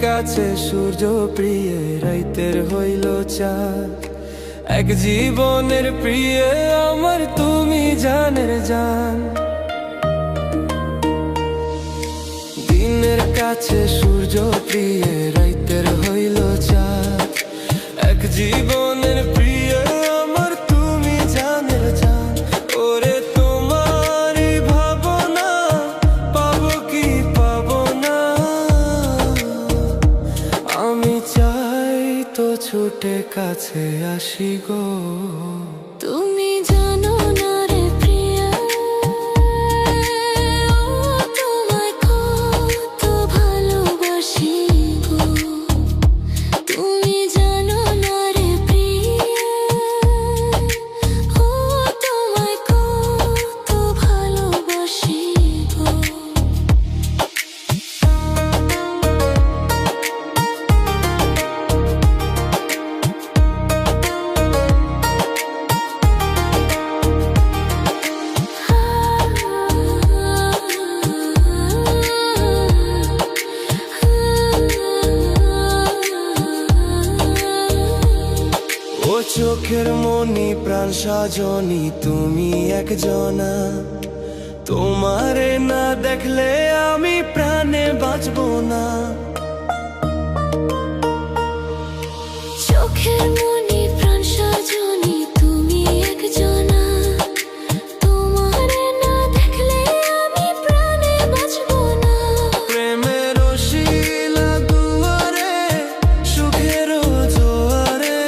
কাছে সূর্য প্রিয় রাইতের হইল চাঁদ। এক জীবনের প্রিয় আমার তুমি জানের জান। দিনের কাছে সূর্য প্রিয় রাইতের হইল চাঁদ। এক জীবনের প্রিয় আমার তুমি জানের জান। ওরে তোমারই ভাবনা পাবো কি পাবো না, আমি চাই তো ছুটে কাছে আসি গো। তুমি জানো না রে প্রিয়া, তোমায় কত ভালোবাসি গো। তুমি জানো না রে প্রিয়া, তোমায় কত ভালোবাসি গো। ও চোখের মনি প্রাণ সাজনি তুমি একজনা, তোমারে না দেখলে আমি প্রাণে বাঁচবো না। চোখের মনি প্রাণ সাজনি তুমি একজনা, তোমারে না দেখলে আমি প্রাণে বাঁচবো না। প্রেমের শিলা দুয়ারে সুখের জোয়ারে,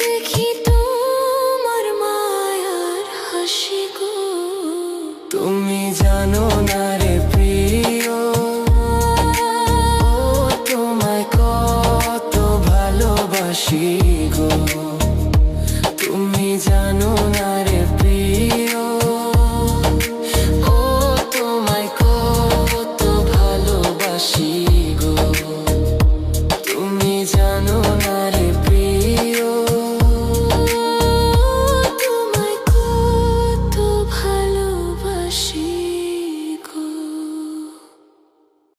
দেখি তোমার মায়ার হাসি গো। তুমি জানো না রে প্রিয়, তোমায় কত ভালোবাসি গো। তুমি জানো না